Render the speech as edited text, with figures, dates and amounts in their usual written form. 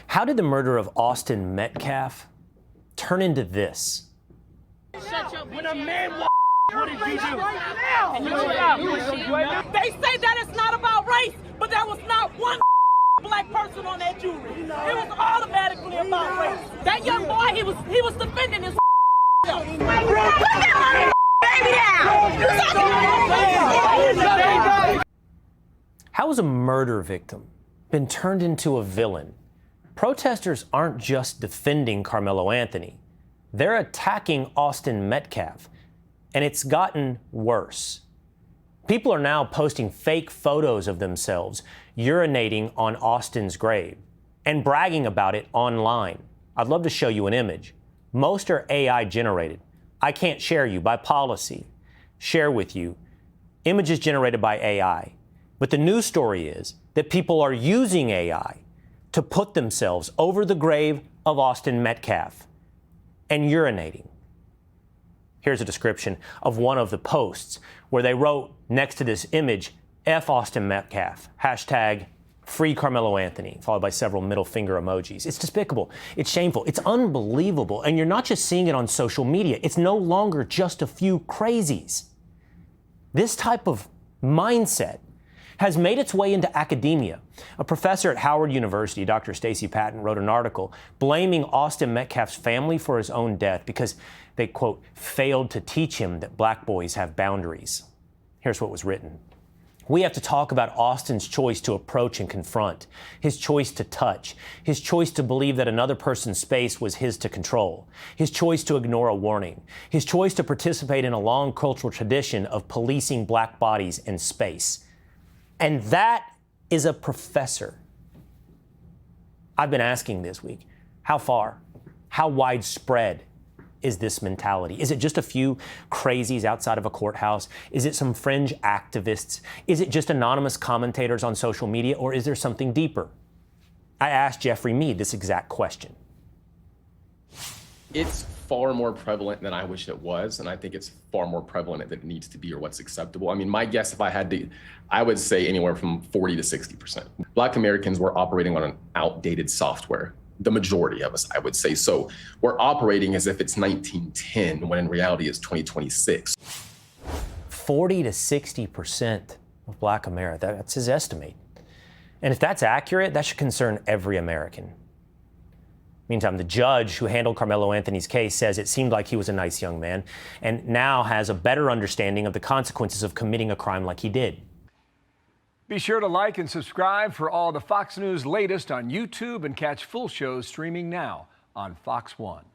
How did the murder of Austin Metcalf turn into this? Shut your when a man what did you do? They say that it's not about race, but there was not one black person on that jury. It was automatically about race. That young boy, he was defending his self. Put that baby down. How has a murder victim been turned into a villain? Protesters aren't just defending Karmelo Anthony. They're attacking Austin Metcalf, and it's gotten worse. People are now posting fake photos of themselves urinating on Austin's grave and bragging about it online. I'd love to show you an image. Most are AI generated. I can't share you by policy. Share with you images generated by AI. But the news story is that people are using AI to put themselves over the grave of Austin Metcalf and urinating. Here's a description of one of the posts where they wrote next to this image, F Austin Metcalf, hashtag free Karmelo Anthony, followed by several middle finger emojis. It's despicable. It's shameful. It's unbelievable. And you're not just seeing it on social media. It's no longer just a few crazies. This type of mindset has made its way into academia. A professor at Howard University, Dr. Stacy Patton, wrote an article blaming Austin Metcalf's family for his own death because they, quote, failed to teach him that black boys have boundaries. Here's what was written. We have to talk about Austin's choice to approach and confront, his choice to touch, his choice to believe that another person's space was his to control, his choice to ignore a warning, his choice to participate in a long cultural tradition of policing black bodies and space. And that is a professor. I've been asking this week, how far, how widespread is this mentality? Is it just a few crazies outside of a courthouse? Is it some fringe activists? Is it just anonymous commentators on social media, or is there something deeper? I asked Jeffrey Mead this exact question. It's far more prevalent than I wish it was, and I think it's far more prevalent than it needs to be or what's acceptable. I mean, my guess, if I had to, I would say anywhere from 40 to 60%. Black Americans were operating on an outdated software. The majority of us, I would say. So we're operating as if it's 1910, when in reality it's 2026. 40 to 60% of Black America, that's his estimate. And if that's accurate, that should concern every American. Meantime, the judge who handled Karmelo Anthony's case says it seemed like he was a nice young man and now has a better understanding of the consequences of committing a crime like he did. Be sure to like and subscribe for all the Fox News latest on YouTube and catch full shows streaming now on Fox One.